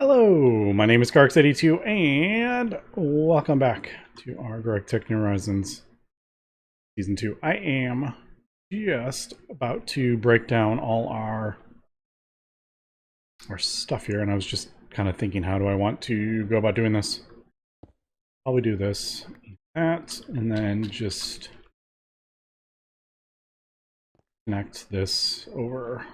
Hello, my name is GregTech, and welcome back to our GregTech New Horizons Season 2. I am just about to break down all our stuff here, and I was just kind of thinking, how do I want to go about doing this? Probably do this, that, and then just connect this over.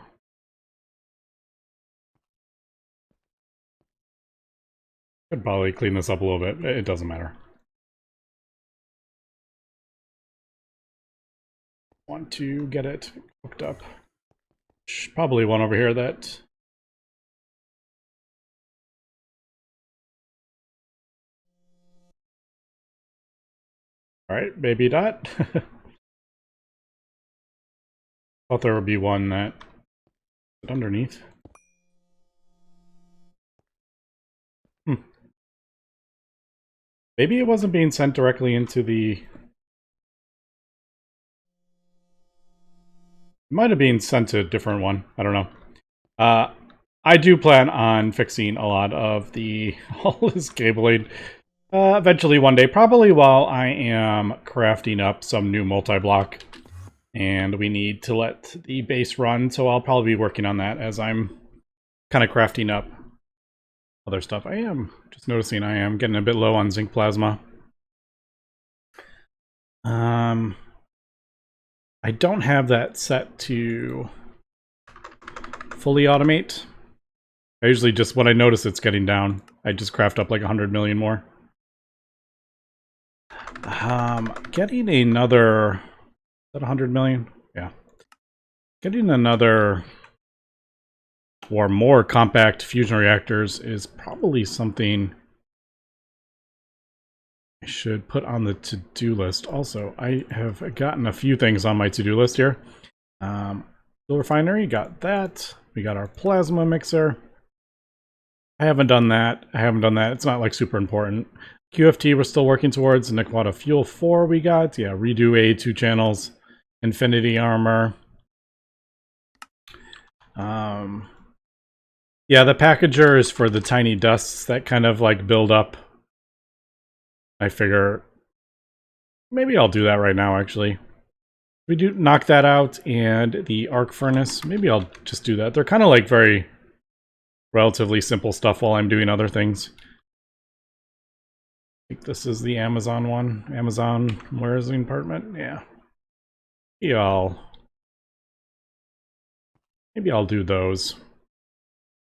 Could probably clean this up a little bit. It doesn't matter. Want to get it hooked up. Probably one over here that... Alright, baby dot. Thought there would be one that underneath. Maybe it wasn't being sent directly into the... It might have been sent to a different one. I don't know. I do plan on fixing a lot of the all this cabling eventually one day, probably while I am crafting up some new multi-block. And we need to let the base run, so I'll probably be working on that as I'm kind of crafting up other stuff. I am just noticing I am getting a bit low on zinc plasma. I don't have that set to fully automate. I usually just, when I notice it's getting down, I just craft up like 100 million more. Getting another... Is that 100 million? Yeah. Getting another... or more compact fusion reactors is probably something I should put on the to-do list. Also, I have gotten a few things on my to-do list here. Steel refinery, got that. We got our plasma mixer. I haven't done that. It's not like super important. QFT we're still working towards. Nikwata Fuel 4 we got. Yeah, redo A 2 channels. Infinity armor. Yeah, the packager is for the tiny dusts that kind of like build up. I figure maybe I'll do that right now, actually. We do knock that out, and the arc furnace, maybe I'll just do that. They're kind of like very relatively simple stuff while I'm doing other things. I think this is the Amazon one. Amazon warehousing apartment, yeah. Maybe I'll do those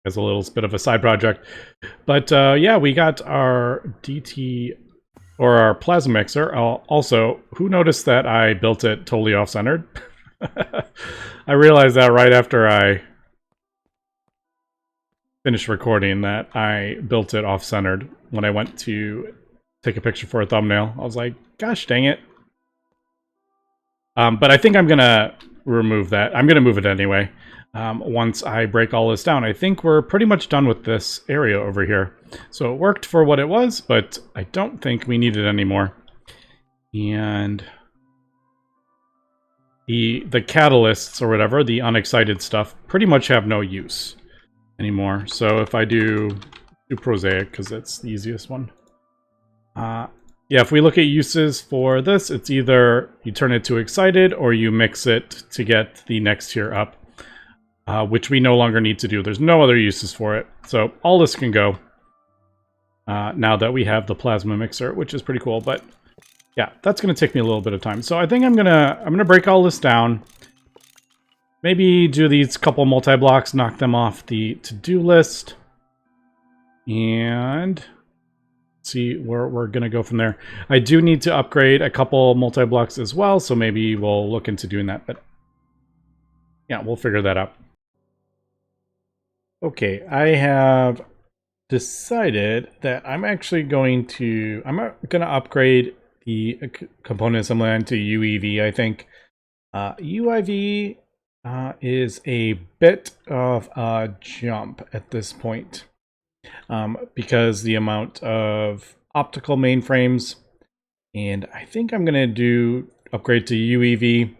as a little bit of a side project. But yeah, we got our DT... or our plasma mixer. Also, who noticed that I built it totally off-centered? I realized that right after I finished recording that I built it off-centered when I went to take a picture for a thumbnail. I was like, gosh dang it. But I think I'm going to remove that. I'm going to move it anyway. Once I break all this down. I think we're pretty much done with this area over here. So it worked for what it was, but I don't think we need it anymore. And the catalysts or whatever, the unexcited stuff, pretty much have no use anymore. So if I do prosaic, because that's the easiest one. Yeah, if we look at uses for this, it's either you turn it to excited or you mix it to get the next tier up. Which we no longer need to do. There's no other uses for it. So all this can go now that we have the plasma mixer, which is pretty cool. But yeah, that's going to take me a little bit of time. So I think I'm gonna break all this down. Maybe do these couple multi-blocks, knock them off the to-do list, and see where we're going to go from there. I do need to upgrade a couple multi-blocks as well, so maybe we'll look into doing that. But yeah, we'll figure that out. Okay, I have decided that I'm actually going to upgrade the component assembly line to UEV, I think. UIV is a bit of a jump at this point because the amount of optical mainframes, and I think I'm going to upgrade to UEV,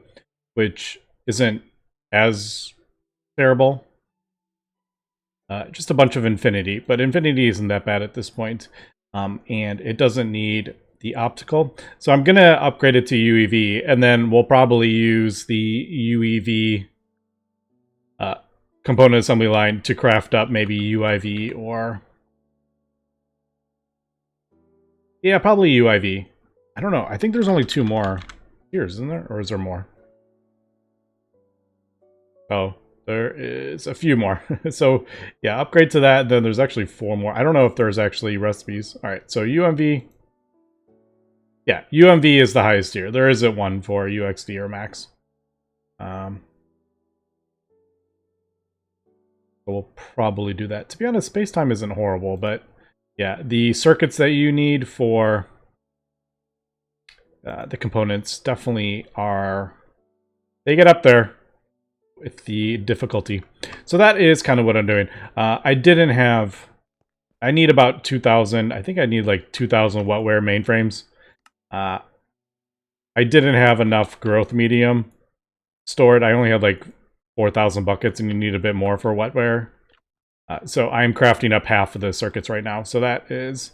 which isn't as terrible. just a bunch of infinity, but infinity isn't that bad at this point, and it doesn't need the optical. So I'm going to upgrade it to UEV, and then we'll probably use the UEV component assembly line to craft up maybe UIV or... Yeah, probably UIV. I don't know. I think there's only 2 more here, isn't there? Or is there more? Oh, there is a few more. So, yeah, upgrade to that. Then there's actually 4 more. I don't know if there's actually recipes. All right, so UMV. Yeah, UMV is the highest tier. There isn't one for UXV or Max. We'll probably do that. To be honest, space-time isn't horrible, but yeah, the circuits that you need for the components definitely are... They get up there with the difficulty. So that is kind of what I'm doing. I didn't have... I need about 2,000. I think I need like 2,000 wetware mainframes. I didn't have enough growth medium stored. I only had like 4,000 buckets, and you need a bit more for wetware. So I'm crafting up half of the circuits right now. So that is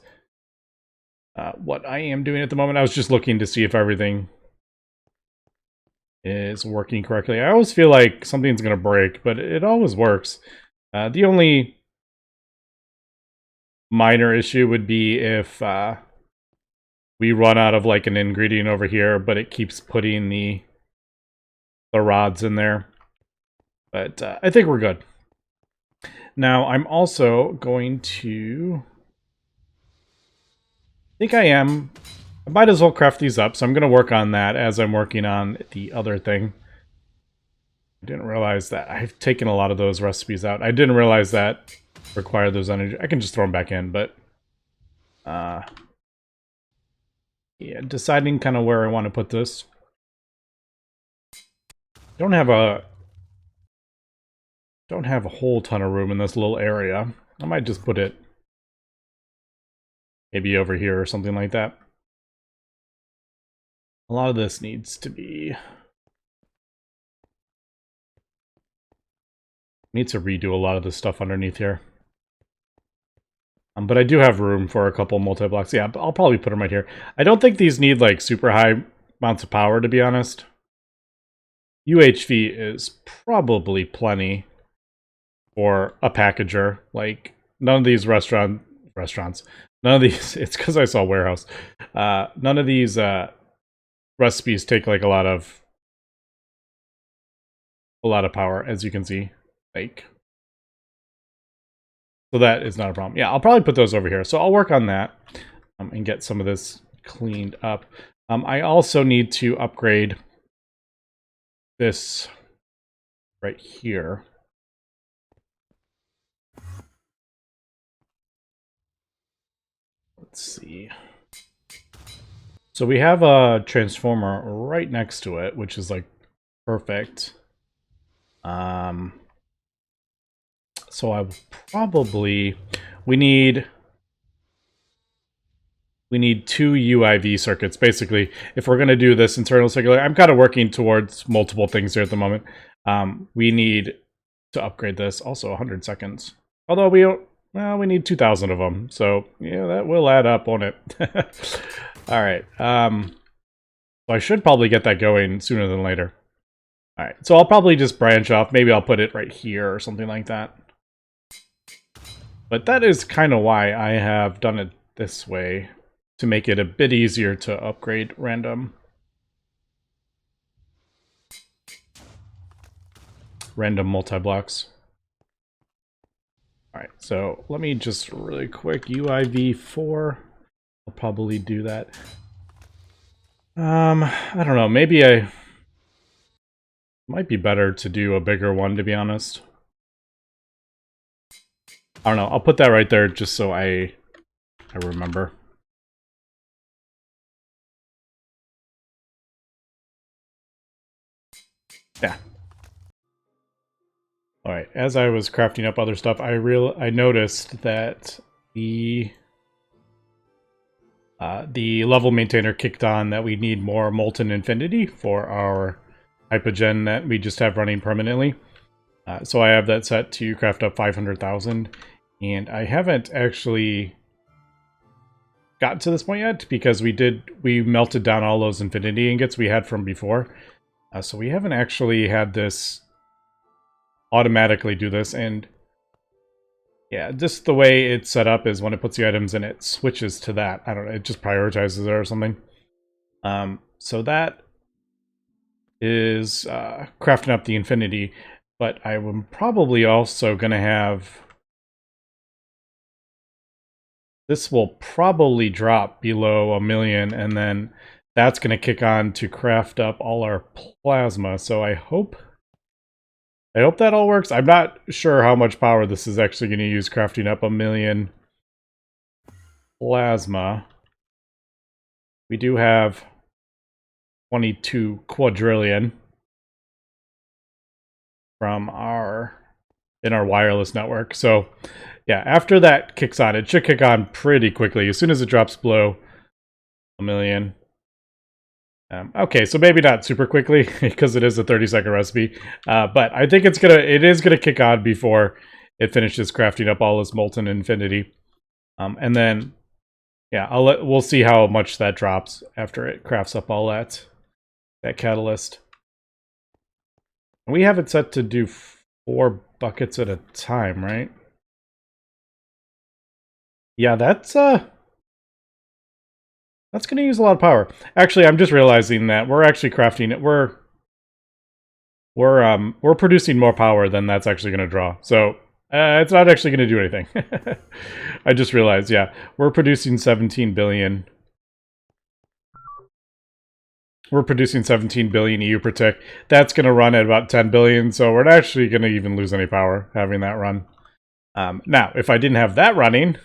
what I am doing at the moment. I was just looking to see if everything is working correctly. I always feel like something's going to break, but it always works. The only minor issue would be if we run out of like an ingredient over here, but it keeps putting the rods in there. But I think we're good. Now, I'm also going to... I think I am... I might as well craft these up, so I'm going to work on that as I'm working on the other thing. I didn't realize that. I've taken a lot of those recipes out. I didn't realize that required those energy. I can just throw them back in, but... yeah, deciding kind of where I want to put this. Don't have a whole ton of room in this little area. I might just put it maybe over here or something like that. A lot of this needs to be... Need to redo a lot of this stuff underneath here. But I do have room for a couple multi-blocks. Yeah, I'll probably put them right here. I don't think these need like super high amounts of power, to be honest. UHV is probably plenty for a packager. Like, none of these restaurants, none of these, it's because I saw warehouse. None of these recipes take like a lot of power, as you can see. Like, so that is not a problem. Yeah, I'll probably put those over here. So I'll work on that and get some of this cleaned up. I also need to upgrade this right here. Let's see. So we have a transformer right next to it, which is like perfect. So I probably... We need 2 UIV circuits, basically. If we're going to do this internal circular, I'm kind of working towards multiple things here at the moment. We need to upgrade this. Also 100 seconds. Although we don't... Well, we need 2,000 of them. So, yeah, that will add up, won't it? Alright. So I should probably get that going sooner than later. Alright, so I'll probably just branch off. Maybe I'll put it right here or something like that. But that is kind of why I have done it this way, to make it a bit easier to upgrade random multi-blocks. Alright, so let me just really quick, UIV4, I'll probably do that. I don't know, maybe might be better to do a bigger one, to be honest. I don't know, I'll put that right there just so I remember. Yeah. Alright, as I was crafting up other stuff, I noticed that the level maintainer kicked on that we need more Molten Infinity for our Hypogen that we just have running permanently. So I have that set to craft up 500,000, and I haven't actually gotten to this point yet because we melted down all those infinity ingots we had from before. So we haven't actually had this automatically do this, and yeah, just the way it's set up is when it puts the items in, it switches to that. I don't know, it just prioritizes it or something. So that is crafting up the infinity, but I'm probably also going to have... This will probably drop below 1 million, and then that's going to kick on to craft up all our plasma. So I hope that all works. I'm not sure how much power this is actually going to use crafting up 1 million plasma. We do have 22 quadrillion from in our wireless network. So yeah, after that kicks on, it should kick on pretty quickly. As soon as it drops below 1 million. Okay, so maybe not super quickly because it is a 30-second recipe, but I think it is gonna kick on before it finishes crafting up all this molten infinity, and then yeah, we'll see how much that drops after it crafts up all that catalyst. We have it set to do 4 buckets at a time, right? Yeah, that's going to use a lot of power. Actually, I'm just realizing that we're actually crafting it. We're producing more power than that's actually going to draw. So it's not actually going to do anything. I just realized, yeah, we're producing 17 billion. We're producing 17 billion EU per tick. That's going to run at about 10 billion, so we're not actually going to even lose any power having that run. Now, if I didn't have that running,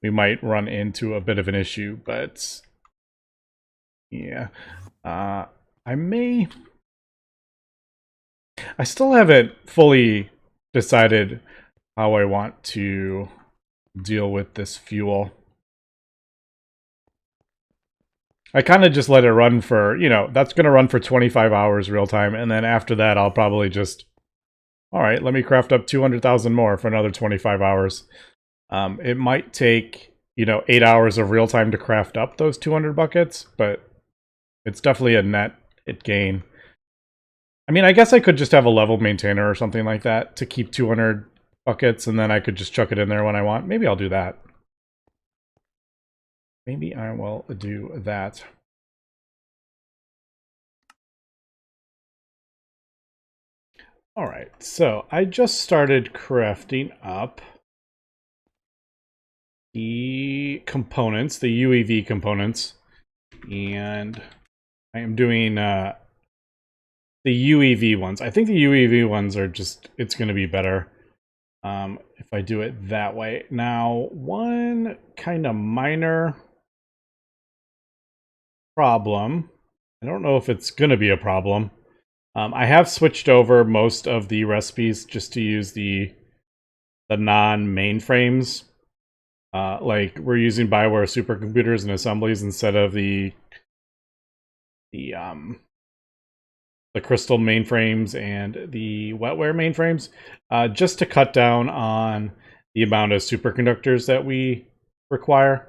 we might run into a bit of an issue, but yeah. I still haven't fully decided how I want to deal with this fuel. I kind of just let it run for, that's going to run for 25 hours real time, and then after that I'll probably just, alright, let me craft up 200,000 more for another 25 hours. It might take, 8 hours of real time to craft up those 200 buckets, but it's definitely a net gain. I mean, I guess I could just have a level maintainer or something like that to keep 200 buckets, and then I could just chuck it in there when I want. Maybe I'll do that. Maybe I will do that. Alright, so I just started crafting up the components, the UEV components, and I am doing the UEV ones. I think the UEV ones are just, it's going to be better if I do it that way. Now, one kind of minor problem, I don't know if it's going to be a problem. I have switched over most of the recipes just to use the non-mainframes. Like we're using Bioware supercomputers and assemblies instead of the crystal mainframes and the wetware mainframes, just to cut down on the amount of superconductors that we require.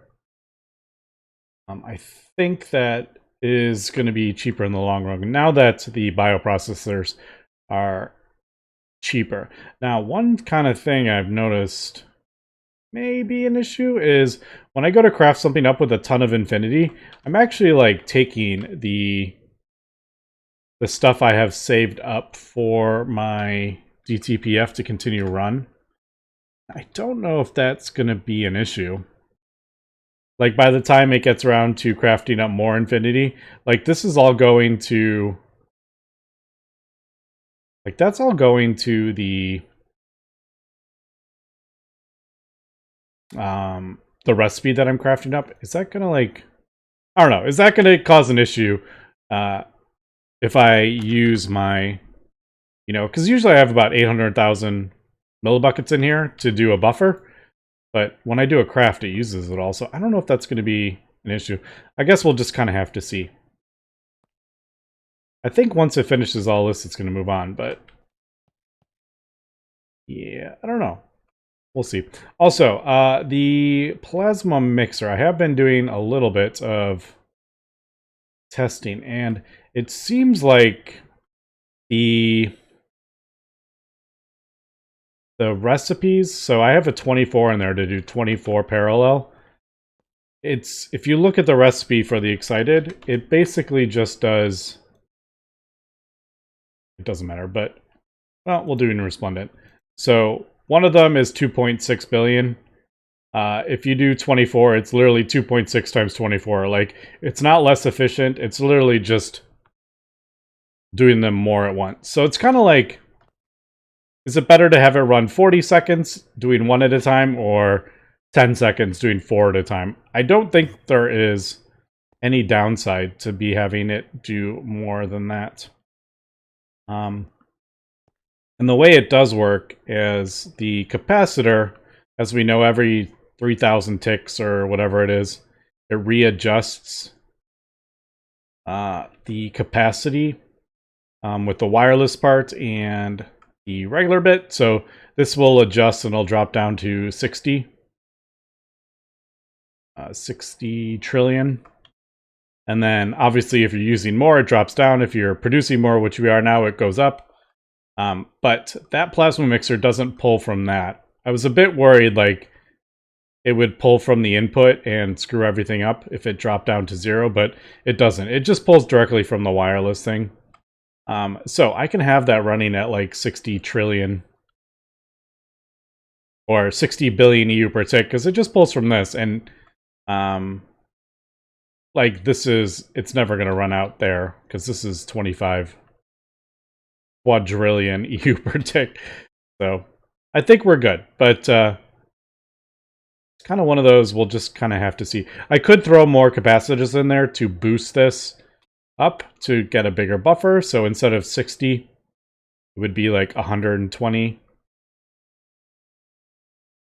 I think that is going to be cheaper in the long run now that the bioprocessors are cheaper. Now, one kind of thing I've noticed may be an issue is when I go to craft something up with a ton of infinity, I'm actually like taking the stuff I have saved up for my DTPF to continue to run. I don't know if that's going to be an issue. Like, by the time it gets around to crafting up more infinity, like, this is all going to... Like, that's all going to the recipe that I'm crafting up. Is that going to, like... I don't know. Is that going to cause an issue if I use my... because usually I have about 800,000 millibuckets in here to do a buffer. But when I do a craft, it uses it all. So I don't know if that's going to be an issue. I guess we'll just kind of have to see. I think once it finishes all this, it's going to move on, but Yeah, I don't know. We'll see. Also, the plasma mixer. I have been doing a little bit of testing, and it seems like the recipes. So I have a 24 in there to do 24 parallel. It's, if you look at the recipe for the excited, it basically just does. It doesn't matter, but well, we'll do in resplendent. So one of them is 2.6 billion. If you do 24, it's literally 2.6 times 24. Like, it's not less efficient. It's literally just doing them more at once. So it's kind of like, is it better to have it run 40 seconds doing one at a time, or 10 seconds doing 4 at a time? I don't think there is any downside to be having it do more than that. And the way it does work is the capacitor, as we know, every 3,000 ticks or whatever it is, it readjusts the capacity with the wireless part and the regular bit. So this will adjust and it'll drop down to 60 trillion. And then obviously if you're using more, it drops down. If you're producing more, which we are now, it goes up. But that plasma mixer doesn't pull from that. I was a bit worried like it would pull from the input and screw everything up if it dropped down to 0, but it doesn't. It just pulls directly from the wireless thing. So I can have that running at like 60 trillion or 60 billion EU per tick, because it just pulls from this. And like this is, it's never going to run out there because this is 25 quadrillion EU per tick. So I think we're good, but it's kind of one of those we'll just kind of have to see. I could throw more capacitors in there to boost this up to get a bigger buffer. So instead of 60, it would be like 120.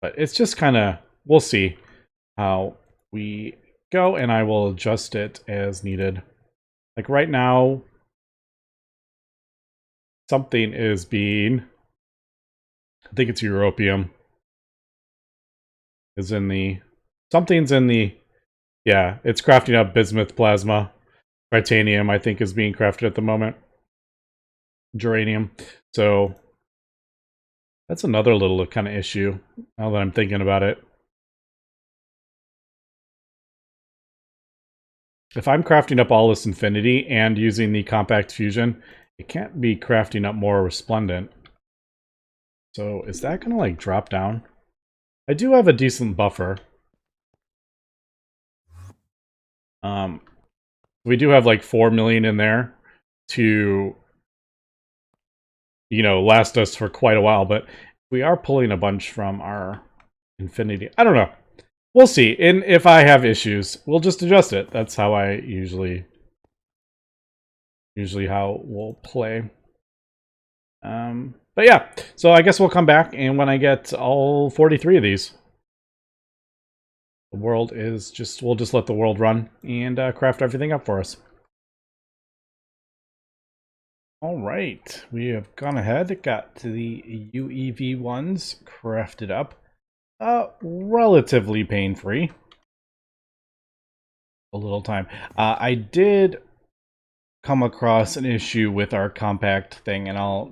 But it's just kind of, we'll see how we go, and I will adjust it as needed. Like right now, something is being, I think it's europium, is in the, something's in the, yeah, it's crafting up bismuth plasma. Titanium, I think, is being crafted at the moment. Geranium. So that's another little kind of issue, now that I'm thinking about it. If I'm crafting up all this infinity and using the compact fusion, it can't be crafting up more resplendent. So is that going to like drop down? I do have a decent buffer. We do have like 4 million in there to, you know, last us for quite a while, but we are pulling a bunch from our infinity. I don't know. We'll see. And if I have issues, we'll just adjust it. That's how I usually how we'll play. But yeah, so I guess we'll come back, and when I get all 43 of these, the world is just, we'll just let the world run and craft everything up for us. All right, we have gone ahead, got to the UEV ones crafted up. Relatively pain-free. A little time. I did come across an issue with our compact thing, and I'll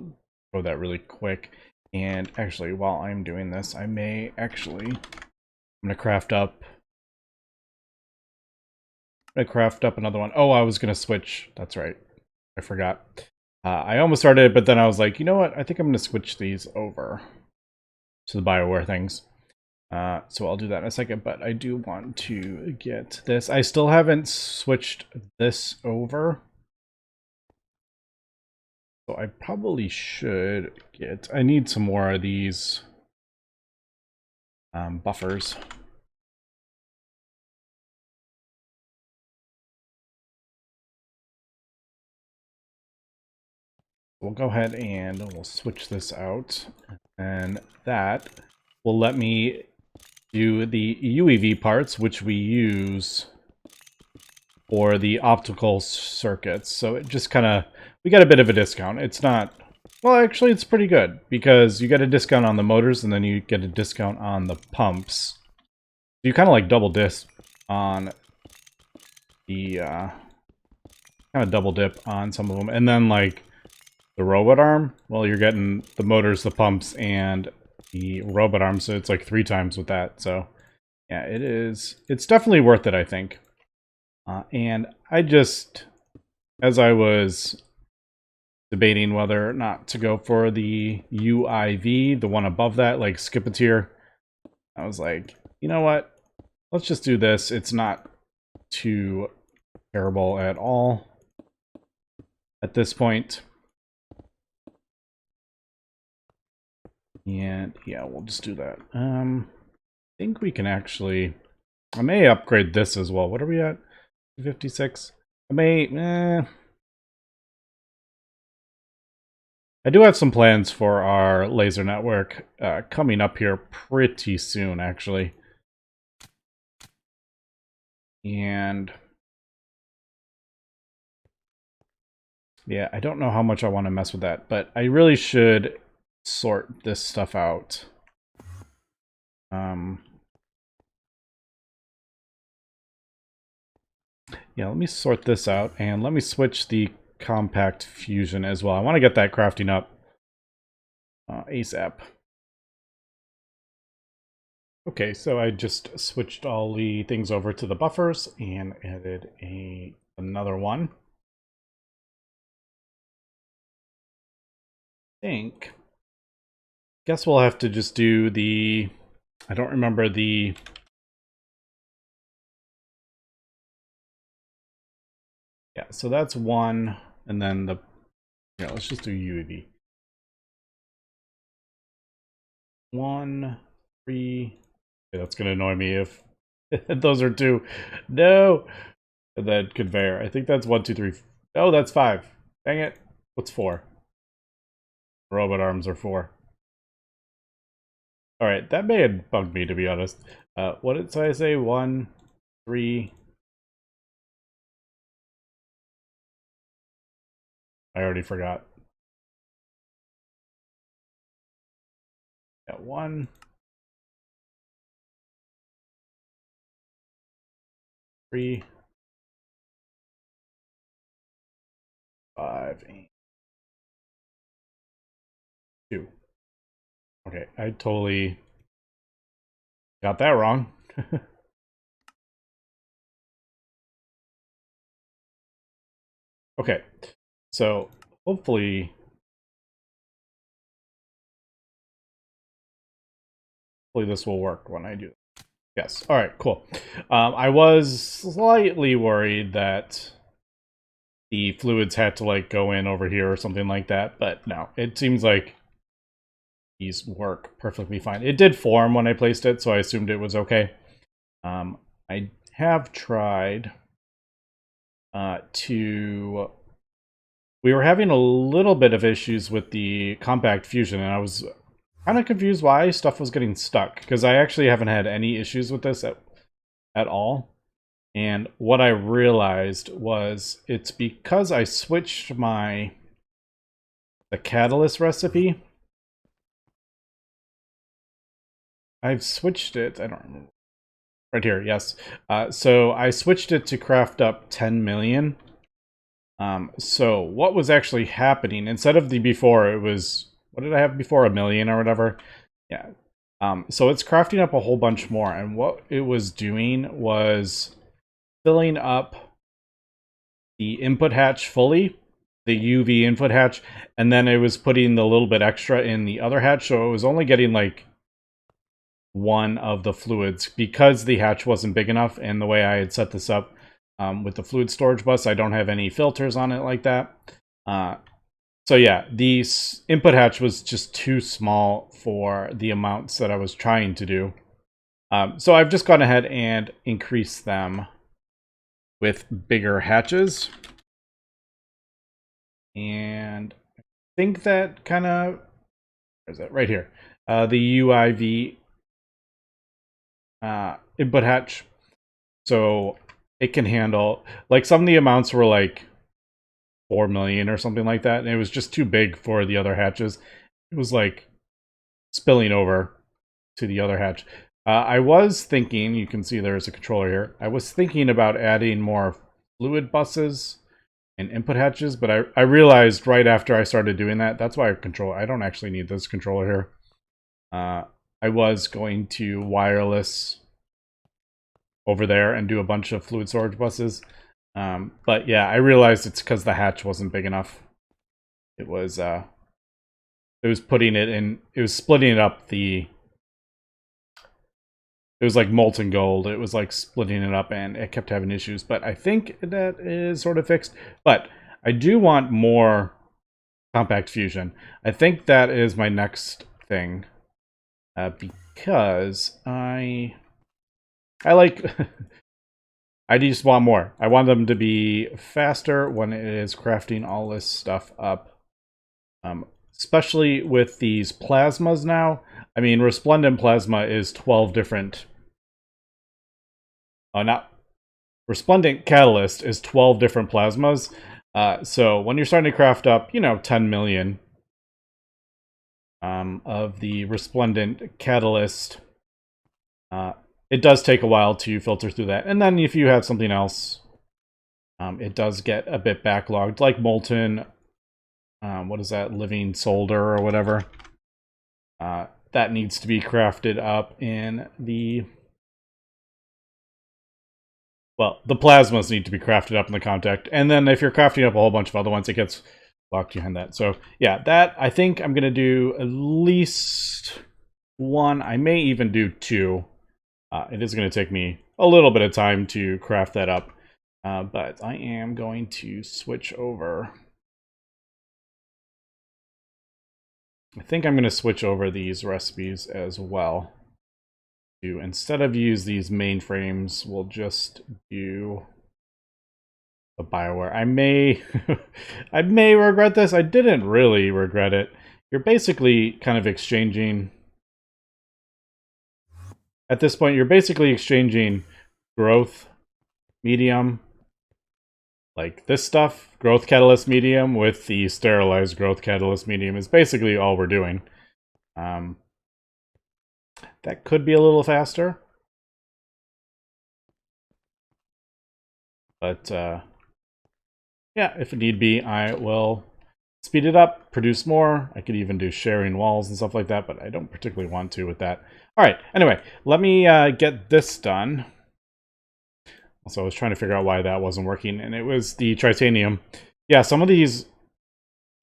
go that really quick. And actually, while I'm doing this, I may actually, I'm gonna craft up another one. Oh, I was gonna switch. That's right, I forgot. I almost started, but then I was like, you know what? I think I'm gonna switch these over to the BioWare things. So I'll do that in a second, but I do want to get this. I still haven't switched this over. So I probably should get, I need some more of these buffers. We'll go ahead and we'll switch this out, and that will let me do the UEV parts, which we use for the optical circuits. So it just kind of, we got a bit of a discount. It's not Well, actually, it's pretty good because you get a discount on the motors and then you get a discount on the pumps. You kind of like double disc on the, kind of double dip on some of them. And then like the robot arm, well, you're getting the motors, the pumps, and the robot arm, so it's like 3 times with that. So yeah, it's definitely worth it, I think. And I just, as I was debating whether or not to go for the UIV, the one above that, like skip a tier, I was like, you know what? Let's just do this. It's not too terrible at all at this point. And yeah, we'll just do that. I think we can actually, I may upgrade this as well. What are we at? 56? I may, I do have some plans for our laser network coming up here pretty soon, actually. And yeah, I don't know how much I want to mess with that, but I really should sort this stuff out. Yeah, let me sort this out, and let me switch the compact fusion as well. I want to get that crafting up ASAP. Okay, so I just switched all the things over to the buffers and added another one. Guess we'll have to just do the, I don't remember the, yeah, so that's one, and then the, yeah, let's just do UAV. 1, 3, okay, that's gonna annoy me if those are 2. No! And then conveyor, I think that's 1, 2, 3, oh, that's 5. Dang it. What's 4? Robot arms are 4. Alright, that may have bugged me, to be honest. What did I say? 1, 3. I already forgot. Yeah, 1, 3, 5, and 2. Okay, I totally got that wrong. Okay, so hopefully this will work when I do this. Yes, all right, cool. I was slightly worried that the fluids had to like go in over here or something like that, but no, it seems like these work perfectly fine. It did form when I placed it, so I assumed it was okay. I have tried to... We were having a little bit of issues with the compact fusion, and I was kind of confused why stuff was getting stuck, because I actually haven't had any issues with this at all. And what I realized was it's because I switched the catalyst recipe. I've switched it, I don't remember. Right here, yes. So I switched it to craft up 10 million. So what was actually happening, instead of the before, it was, what did I have before, 1 million or whatever? Yeah. So it's crafting up a whole bunch more, and what it was doing was filling up the input hatch fully, the UV input hatch, and then it was putting the little bit extra in the other hatch, so it was only getting like one of the fluids because the hatch wasn't big enough. And the way I had set this up with the fluid storage bus, I don't have any filters on it like that. So yeah, the input hatch was just too small for the amounts that I was trying to do. So I've just gone ahead and increased them with bigger hatches. And I think that kind of, where's that? Right here. The UIV input hatch. So it can handle, like, some of the amounts were like 4 million or something like that, and it was just too big for the other hatches. It was like spilling over to the other hatch. I was thinking, you can see there's a controller here. I was thinking about adding more fluid buses and input hatches, but I realized right after I started doing that, that's why I don't actually need this controller here. I was going to wireless over there and do a bunch of fluid storage buses. But yeah, I realized it's because the hatch wasn't big enough. It was putting it in, it was splitting it up it was like molten gold. It was like splitting it up and it kept having issues. But I think that is sort of fixed. But I do want more compact fusion. I think that is my next thing. Because I like... I just want more. I want them to be faster when it is crafting all this stuff up. Especially with these plasmas now. I mean, resplendent plasma is 12 different... not... Resplendent catalyst is 12 different plasmas. So when you're starting to craft up, 10 million of the resplendent catalyst, it does take a while to filter through that. And then if you have something else, it does get a bit backlogged, like molten, what is that, living solder or whatever. That needs to be crafted up in the... Well, the plasmas need to be crafted up in the contact. And then if you're crafting up a whole bunch of other ones, it gets locked behind that. So yeah, that, I think I'm going to do at least one. I may even do two. It is going to take me a little bit of time to craft that up. But I am going to switch over. I think I'm going to switch over these recipes as well. Instead of use these mainframes, we'll just do the Bioware. I may I may regret this. I didn't really regret it. You're basically kind of exchanging... At this point, you're basically exchanging growth medium, like this stuff, growth catalyst medium, with the sterilized growth catalyst medium is basically all we're doing. That could be a little faster. But, yeah, if need be, I will speed it up, produce more. I could even do sharing walls and stuff like that, but I don't particularly want to with that. All right, anyway, let me get this done. Also, I was trying to figure out why that wasn't working, and it was the tritanium. Yeah, some of these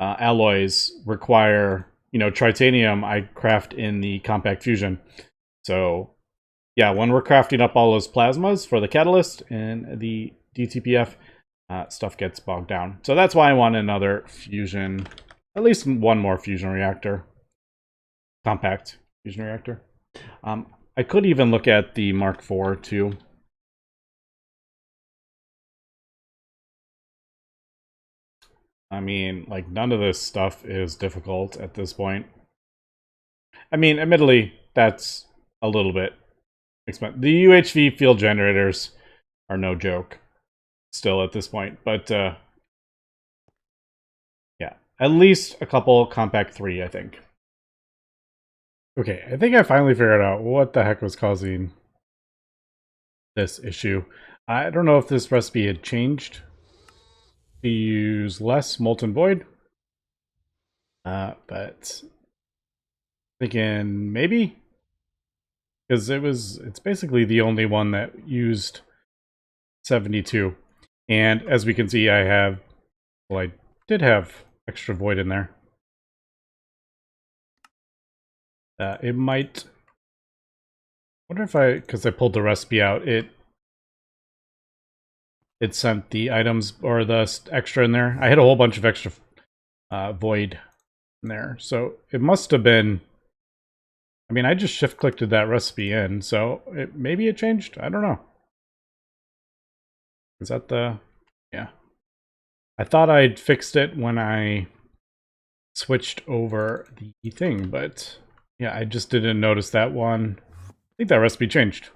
alloys require, tritanium I craft in the compact fusion. So, yeah, when we're crafting up all those plasmas for the catalyst and the DTPF, stuff gets bogged down. So that's why I want another fusion, at least one more fusion reactor. Compact fusion reactor. I could even look at the Mark IV too. I mean, like, none of this stuff is difficult at this point. I mean, admittedly, that's a little bit expensive. The UHV field generators are no joke still at this point, but yeah, at least a couple compact 3, I think. Okay, I think I finally figured out what the heck was causing this issue. I don't know if this recipe had changed to use less molten void, but thinking maybe, because it's basically the only one that used 72. And as we can see, I did have extra void in there. It might... I wonder if because I pulled the recipe out, it sent the items or the extra in there. I had a whole bunch of extra void in there. So it must have been... I mean, I just shift-clicked that recipe in, so maybe it changed? I don't know. Is that the... Yeah. I thought I'd fixed it when I switched over the thing, but yeah, I just didn't notice that one. I think that recipe changed.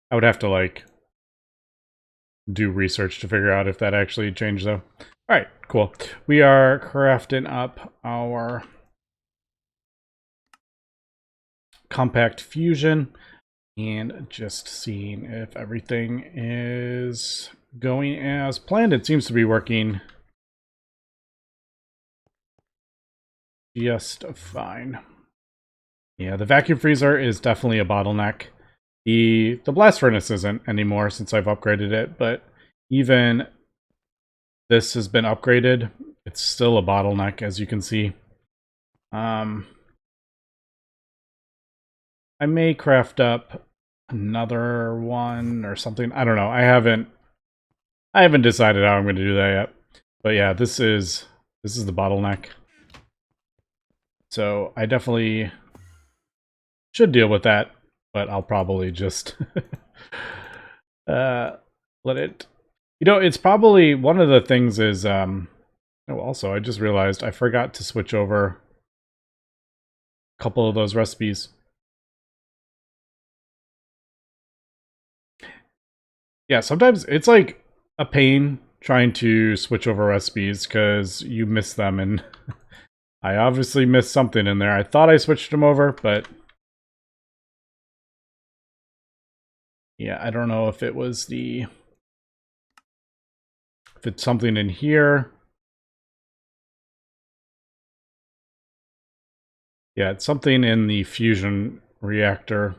I would have to, like, do research to figure out if that actually changed, though. Alright, cool. We are crafting up our compact fusion and just seeing if everything is going as planned. It seems to be working just fine. Yeah, the vacuum freezer is definitely a bottleneck. The blast furnace isn't anymore since I've upgraded it, but even this has been upgraded. It's still a bottleneck, as you can see. I may craft up another one or something. I don't know. I haven't decided how I'm going to do that yet. But yeah, this is the bottleneck. So I definitely should deal with that, but I'll probably just let it. You know, it's probably one of the things is oh, also I just realized I forgot to switch over a couple of those recipes. Yeah, sometimes it's like a pain trying to switch over recipes because you miss them, and I obviously missed something in there. I thought I switched them over, but yeah, I don't know if it was if it's something in here. Yeah, it's something in the fusion reactor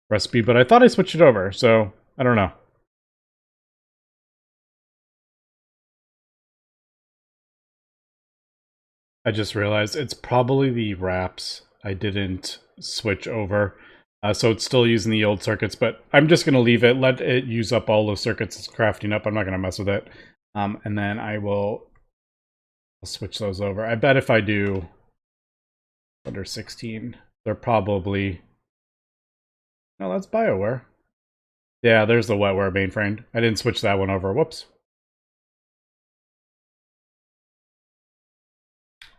recipe, but I thought I switched it over, so I don't know. I just realized it's probably the wraps I didn't switch over. So it's still using the old circuits, but I'm just going to leave it, let it use up all those circuits it's crafting up. I'm not going to mess with it. And then I'll switch those over. I bet if I do under 16, they're probably... No, that's BioWare. Yeah, there's the wetware mainframe. I didn't switch that one over. Whoops.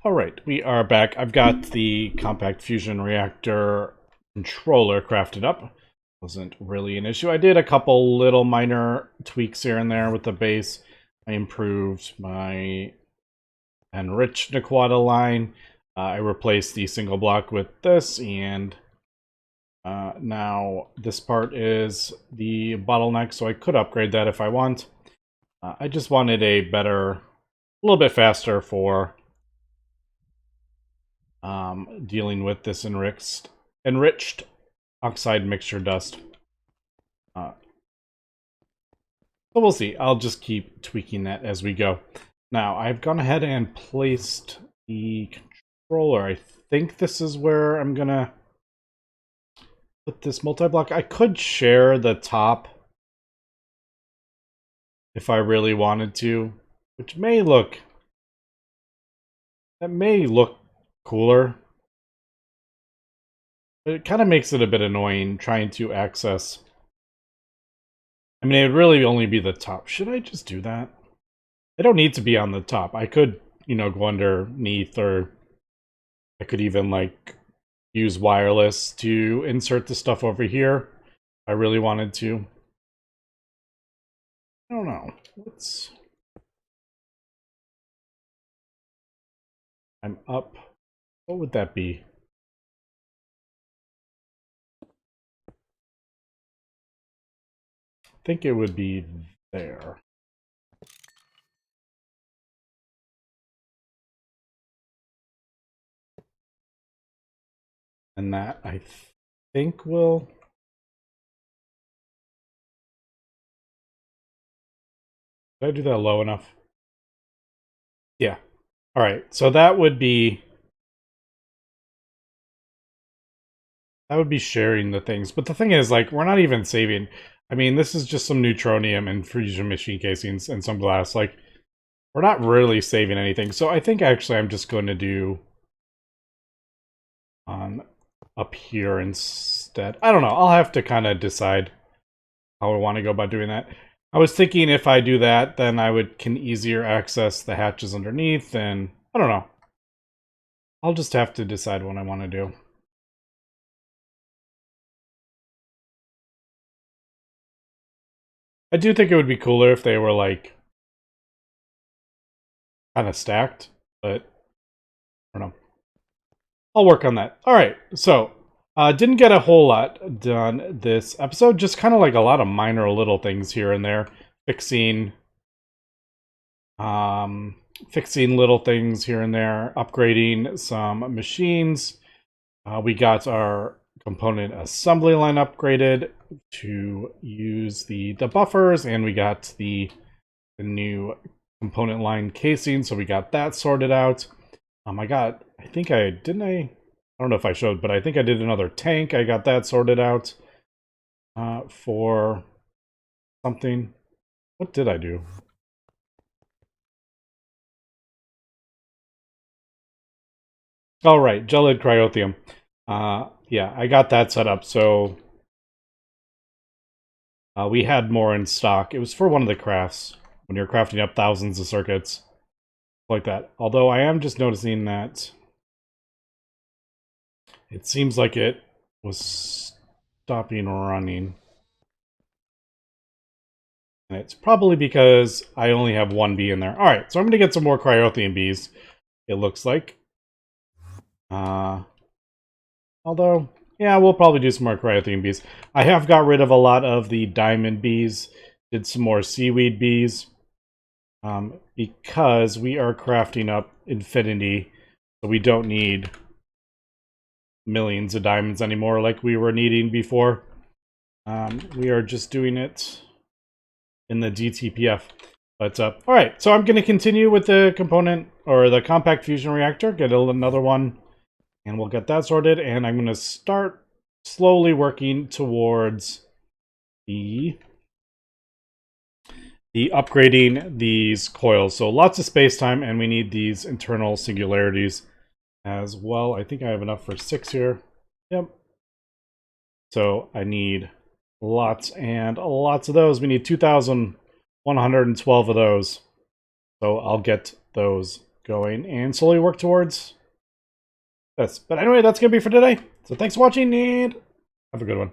All right, we are back. I've got the compact fusion reactor controller crafted up. Wasn't really an issue. I did a couple little minor tweaks here and there with the base. I improved my enriched Naquata line. I replaced the single block with this, and now this part is the bottleneck, so I could upgrade that if I want. I just wanted a better, a little bit faster for dealing with this enriched oxide mixture dust. So we'll see. I'll just keep tweaking that as we go. Now, I've gone ahead and placed the controller. I think this is where I'm gonna put this multi-block. I could share the top if I really wanted to, which may look... That may look cooler. But it kind of makes it a bit annoying trying to access... I mean, it would really only be the top. Should I just do that? I don't need to be on the top. I could, you know, go underneath, or I could even, like, use wireless to insert the stuff over here if I really wanted to. I don't know. I'm up. What would that be? I think it would be there. And that, I think, will... Did I do that low enough? Yeah. Alright, so that would be... That would be sharing the things. But the thing is, like, we're not even saving... I mean, this is just some neutronium and fusion machine casings and some glass. Like, we're not really saving anything. So I think, actually, I'm just going to do... up here instead. I don't know. I'll have to kind of decide how I want to go about doing that. I was thinking if I do that, then I can easier access the hatches underneath, and I don't know. I'll just have to decide what I want to do. I do think it would be cooler if they were, like, kind of stacked, but I don't know. I'll work on that. All right, so didn't get a whole lot done this episode. Just kind of like a lot of minor little things here and there, fixing fixing little things here and there, upgrading some machines. We got our component assembly line upgraded to use the buffers, and we got the new component line casing, so we got that sorted out. I think I don't know if I showed, but I think I did another tank. I got that sorted out for something. What did I do? Oh, right, gelid cryotheum. Yeah, I got that set up, so we had more in stock. It was for one of the crafts, when you're crafting up thousands of circuits, like that. Although I am just noticing that it seems like it was stopping running. And it's probably because I only have one bee in there. Alright, so I'm going to get some more cryotheum bees, it looks like. Although, yeah, we'll probably do some more cryotheum bees. I have got rid of a lot of the diamond bees, did some more seaweed bees, because we are crafting up infinity, so we don't need millions of diamonds anymore like we were needing before. We are just doing it in the DTPF. But, alright, so I'm going to continue with the component, or the compact fusion reactor, get another one, and we'll get that sorted, and I'm going to start slowly working towards the upgrading these coils. So lots of space-time, and we need these internal singularities as well. I think I have enough for 6 here. Yep. So I need lots and lots of those. We need 2,112 of those. So I'll get those going and slowly work towards this. But anyway, that's going to be for today. So thanks for watching, and have a good one.